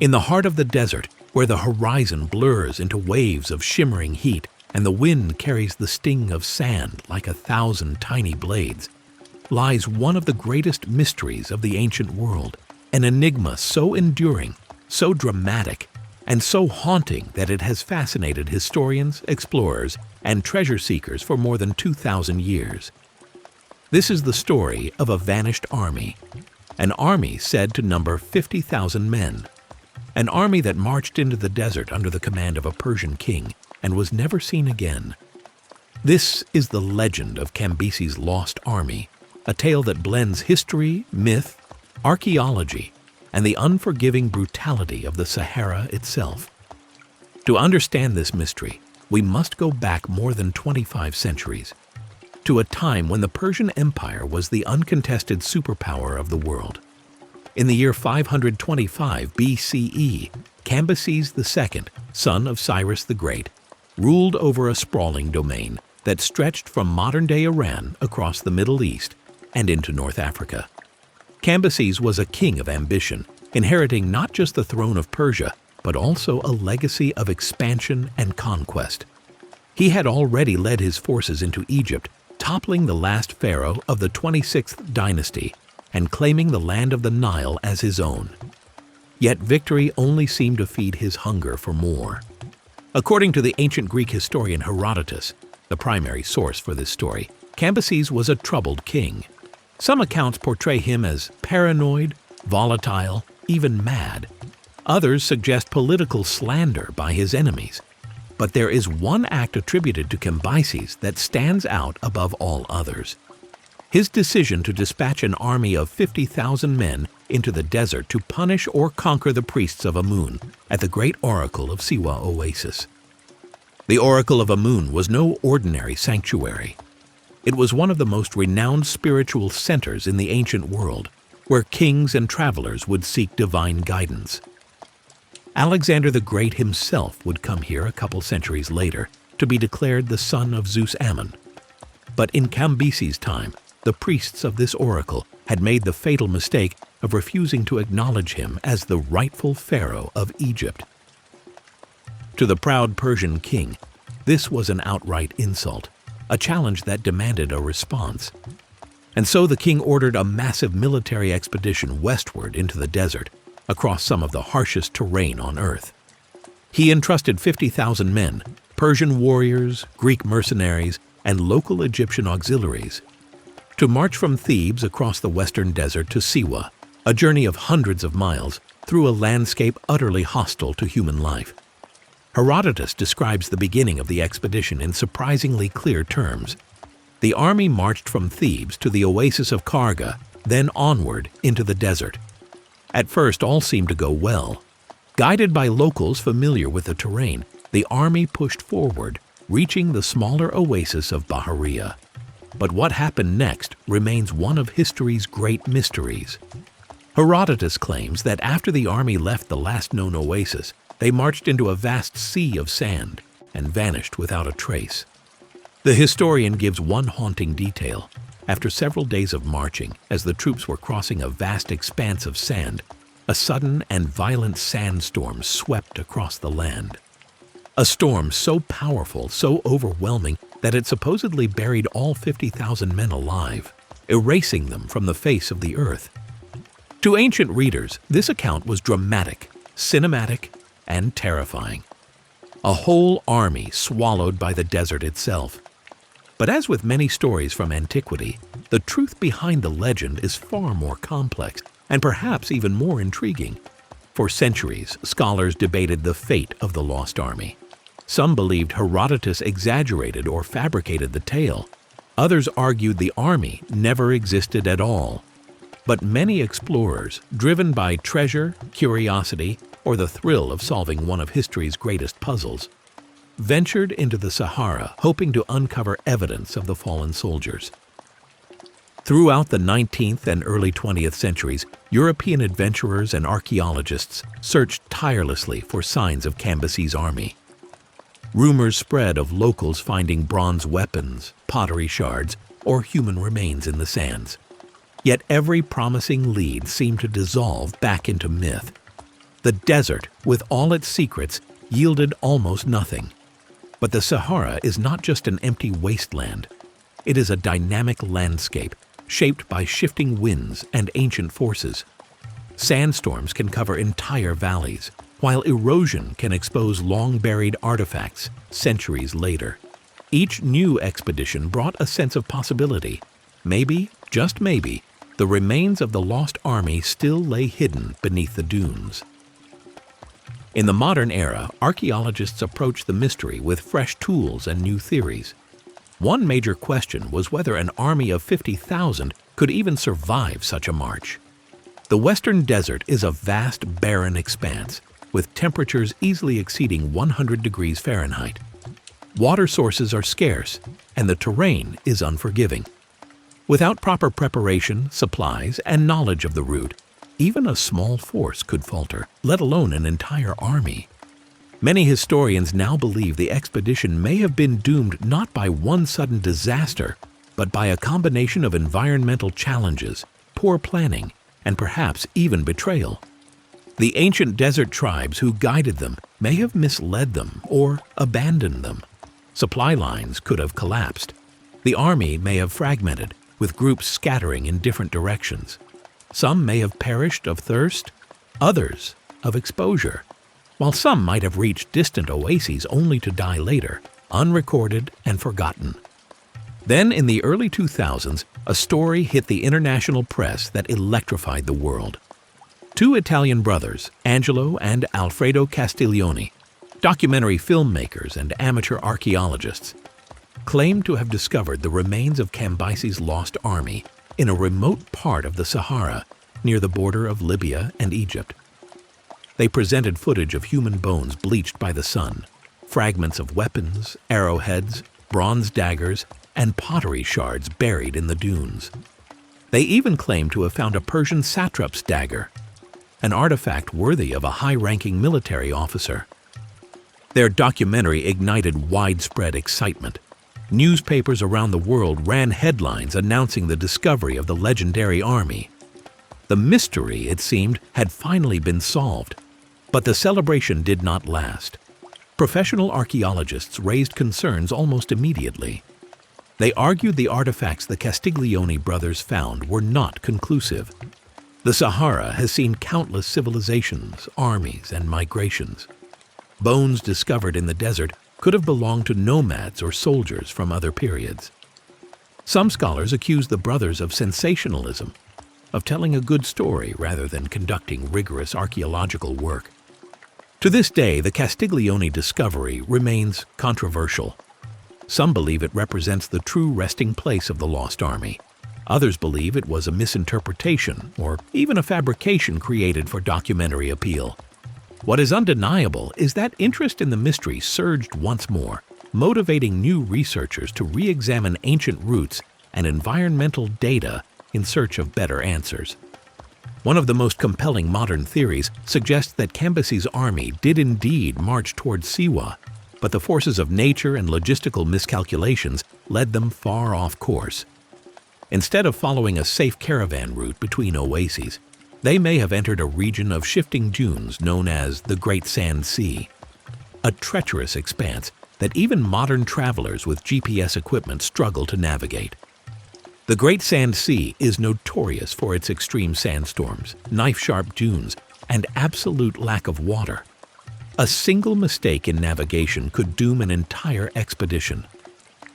In the heart of the desert, where the horizon blurs into waves of shimmering heat and the wind carries the sting of sand like 1,000 tiny blades, lies one of the greatest mysteries of the ancient world, an enigma so enduring, so dramatic, and so haunting that it has fascinated historians, explorers, and treasure seekers for more than 2,000 years. This is the story of a vanished army, an army said to number 50,000 men, an army that marched into the desert under the command of a Persian king and was never seen again. This is the legend of Cambyses' Lost Army, a tale that blends history, myth, archaeology, and the unforgiving brutality of the Sahara itself. To understand this mystery, we must go back more than 25 centuries, to a time when the Persian Empire was the uncontested superpower of the world. In the year 525 BCE, Cambyses II, son of Cyrus the Great, ruled over a sprawling domain that stretched from modern-day Iran across the Middle East and into North Africa. Cambyses was a king of ambition, inheriting not just the throne of Persia, but also a legacy of expansion and conquest. He had already led his forces into Egypt, toppling the last pharaoh of the 26th dynasty and claiming the land of the Nile as his own. Yet victory only seemed to feed his hunger for more. According to the ancient Greek historian Herodotus, the primary source for this story, Cambyses was a troubled king. Some accounts portray him as paranoid, volatile, even mad. Others suggest political slander by his enemies. But there is one act attributed to Cambyses that stands out above all others. His decision to dispatch an army of 50,000 men into the desert to punish or conquer the priests of Amun at the great oracle of Siwa Oasis. The oracle of Amun was no ordinary sanctuary. It was one of the most renowned spiritual centers in the ancient world, where kings and travelers would seek divine guidance. Alexander the Great himself would come here a couple centuries later to be declared the son of Zeus Amun. But in Cambyses' time, the priests of this oracle had made the fatal mistake of refusing to acknowledge him as the rightful pharaoh of Egypt. To the proud Persian king, this was an outright insult, a challenge that demanded a response. And so the king ordered a massive military expedition westward into the desert, across some of the harshest terrain on earth. He entrusted 50,000 men, Persian warriors, Greek mercenaries, and local Egyptian auxiliaries, to march from Thebes across the western desert to Siwa, a journey of hundreds of miles through a landscape utterly hostile to human life. Herodotus describes the beginning of the expedition in surprisingly clear terms. The army marched from Thebes to the oasis of Karga, then onward into the desert. At first, all seemed to go well. Guided by locals familiar with the terrain, the army pushed forward, reaching the smaller oasis of Bahariya. But what happened next remains one of history's great mysteries. Herodotus claims that after the army left the last known oasis, they marched into a vast sea of sand and vanished without a trace. The historian gives one haunting detail. After several days of marching, as the troops were crossing a vast expanse of sand, a sudden and violent sandstorm swept across the land. A storm so powerful, so overwhelming, that it supposedly buried all 50,000 men alive, erasing them from the face of the earth. To ancient readers, this account was dramatic, cinematic, and terrifying. A whole army swallowed by the desert itself. But as with many stories from antiquity, the truth behind the legend is far more complex and perhaps even more intriguing. For centuries, scholars debated the fate of the Lost Army. Some believed Herodotus exaggerated or fabricated the tale. Others argued the army never existed at all. But many explorers, driven by treasure, curiosity, or the thrill of solving one of history's greatest puzzles, ventured into the Sahara hoping to uncover evidence of the fallen soldiers. Throughout the 19th and early 20th centuries, European adventurers and archaeologists searched tirelessly for signs of Cambyses' army. Rumors spread of locals finding bronze weapons, pottery shards, or human remains in the sands. Yet every promising lead seemed to dissolve back into myth. The desert, with all its secrets, yielded almost nothing. But the Sahara is not just an empty wasteland. It is a dynamic landscape, shaped by shifting winds and ancient forces. Sandstorms can cover entire valleys, while erosion can expose long-buried artifacts centuries later. Each new expedition brought a sense of possibility. Maybe, just maybe, the remains of the lost army still lay hidden beneath the dunes. In the modern era, archaeologists approach the mystery with fresh tools and new theories. One major question was whether an army of 50,000 could even survive such a march. The Western Desert is a vast, barren expanse, with temperatures easily exceeding 100 degrees Fahrenheit. Water sources are scarce, and the terrain is unforgiving. Without proper preparation, supplies, and knowledge of the route, even a small force could falter, let alone an entire army. Many historians now believe the expedition may have been doomed not by one sudden disaster, but by a combination of environmental challenges, poor planning, and perhaps even betrayal. The ancient desert tribes who guided them may have misled them or abandoned them. Supply lines could have collapsed. The army may have fragmented, with groups scattering in different directions. Some may have perished of thirst, others of exposure, while some might have reached distant oases only to die later, unrecorded and forgotten. Then, in the early 2000s, a story hit the international press that electrified the world. Two Italian brothers, Angelo and Alfredo Castiglioni, documentary filmmakers and amateur archaeologists, claimed to have discovered the remains of Cambyses' lost army in a remote part of the Sahara near the border of Libya and Egypt. They presented footage of human bones bleached by the sun, fragments of weapons, arrowheads, bronze daggers, and pottery shards buried in the dunes. They even claimed to have found a Persian satrap's dagger, an artifact worthy of a high-ranking military officer. Their documentary ignited widespread excitement. Newspapers around the world ran headlines announcing the discovery of the legendary army. The mystery, it seemed, had finally been solved. But the celebration did not last. Professional archaeologists raised concerns almost immediately. They argued the artifacts the Castiglioni brothers found were not conclusive. The Sahara has seen countless civilizations, armies, and migrations. Bones discovered in the desert could have belonged to nomads or soldiers from other periods. Some scholars accuse the brothers of sensationalism, of telling a good story rather than conducting rigorous archaeological work. To this day, the Castiglioni discovery remains controversial. Some believe it represents the true resting place of the lost army. Others believe it was a misinterpretation or even a fabrication created for documentary appeal. What is undeniable is that interest in the mystery surged once more, motivating new researchers to re-examine ancient roots and environmental data in search of better answers. One of the most compelling modern theories suggests that Cambyses' army did indeed march towards Siwa, but the forces of nature and logistical miscalculations led them far off course. Instead of following a safe caravan route between oases, they may have entered a region of shifting dunes known as the Great Sand Sea, a treacherous expanse that even modern travelers with GPS equipment struggle to navigate. The Great Sand Sea is notorious for its extreme sandstorms, knife-sharp dunes, and absolute lack of water. A single mistake in navigation could doom an entire expedition.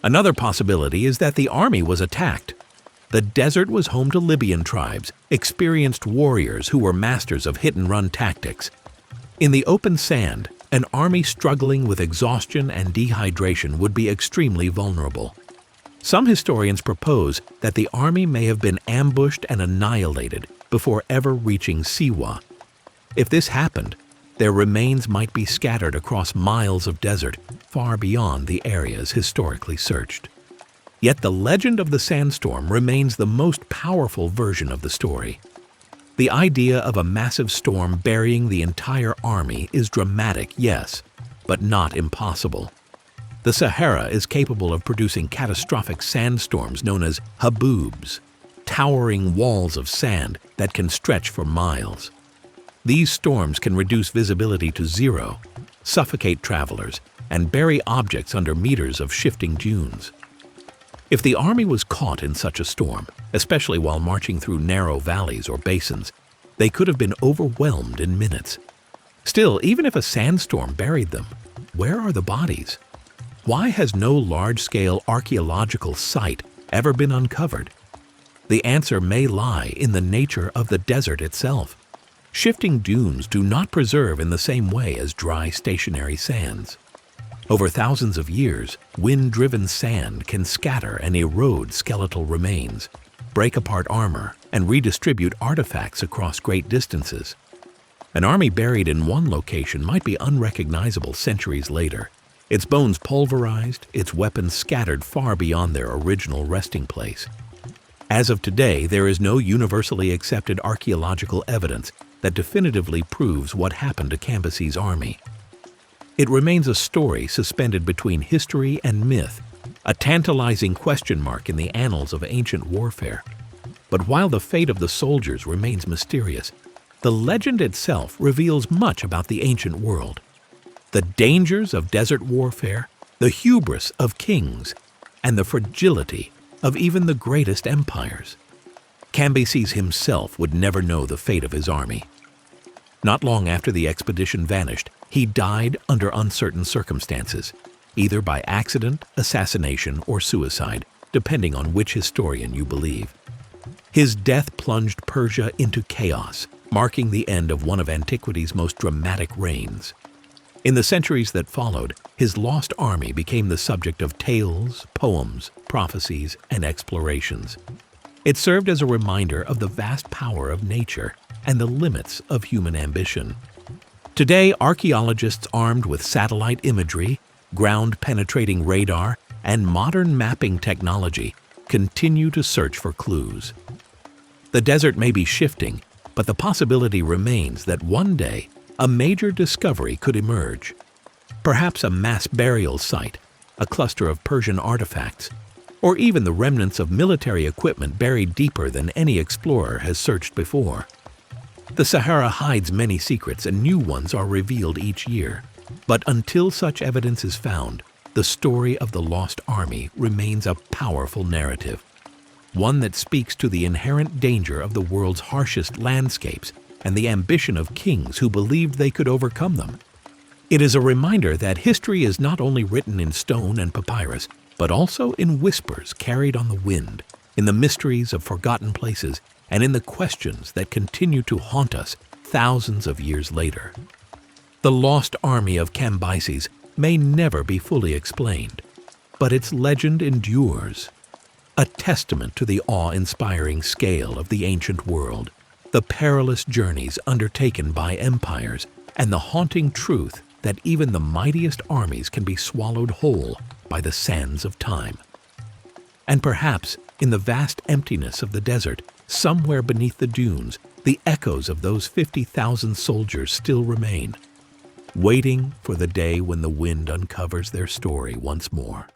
Another possibility is that the army was attacked. The desert was home to Libyan tribes, experienced warriors who were masters of hit-and-run tactics. In the open sand, an army struggling with exhaustion and dehydration would be extremely vulnerable. Some historians propose that the army may have been ambushed and annihilated before ever reaching Siwa. If this happened, their remains might be scattered across miles of desert, far beyond the areas historically searched. Yet the legend of the sandstorm remains the most powerful version of the story. The idea of a massive storm burying the entire army is dramatic, yes, but not impossible. The Sahara is capable of producing catastrophic sandstorms known as haboobs, towering walls of sand that can stretch for miles. These storms can reduce visibility to zero, suffocate travelers, and bury objects under meters of shifting dunes. If the army was caught in such a storm, especially while marching through narrow valleys or basins, they could have been overwhelmed in minutes. Still, even if a sandstorm buried them, where are the bodies? Why has no large-scale archaeological site ever been uncovered? The answer may lie in the nature of the desert itself. Shifting dunes do not preserve in the same way as dry, stationary sands. Over thousands of years, wind-driven sand can scatter and erode skeletal remains, break apart armor, and redistribute artifacts across great distances. An army buried in one location might be unrecognizable centuries later, its bones pulverized, its weapons scattered far beyond their original resting place. As of today, there is no universally accepted archaeological evidence that definitively proves what happened to Cambyses' army. It remains a story suspended between history and myth, a tantalizing question mark in the annals of ancient warfare. But while the fate of the soldiers remains mysterious, the legend itself reveals much about the ancient world. The dangers of desert warfare, the hubris of kings, and the fragility of even the greatest empires. Cambyses himself would never know the fate of his army. Not long after the expedition vanished, he died under uncertain circumstances, either by accident, assassination, or suicide, depending on which historian you believe. His death plunged Persia into chaos, marking the end of one of antiquity's most dramatic reigns. In the centuries that followed, his lost army became the subject of tales, poems, prophecies, and explorations. It served as a reminder of the vast power of nature and the limits of human ambition. Today, archaeologists armed with satellite imagery, ground-penetrating radar, and modern mapping technology continue to search for clues. The desert may be shifting, but the possibility remains that one day a major discovery could emerge. Perhaps a mass burial site, a cluster of Persian artifacts, or even the remnants of military equipment buried deeper than any explorer has searched before. The Sahara hides many secrets and new ones are revealed each year. But until such evidence is found, the story of the lost army remains a powerful narrative, one that speaks to the inherent danger of the world's harshest landscapes and the ambition of kings who believed they could overcome them. It is a reminder that history is not only written in stone and papyrus, but also in whispers carried on the wind, in the mysteries of forgotten places, and in the questions that continue to haunt us thousands of years later. The Lost Army of Cambyses may never be fully explained, but its legend endures, a testament to the awe-inspiring scale of the ancient world, the perilous journeys undertaken by empires, and the haunting truth that even the mightiest armies can be swallowed whole by the sands of time. And perhaps, in the vast emptiness of the desert, somewhere beneath the dunes, the echoes of those 50,000 soldiers still remain, waiting for the day when the wind uncovers their story once more.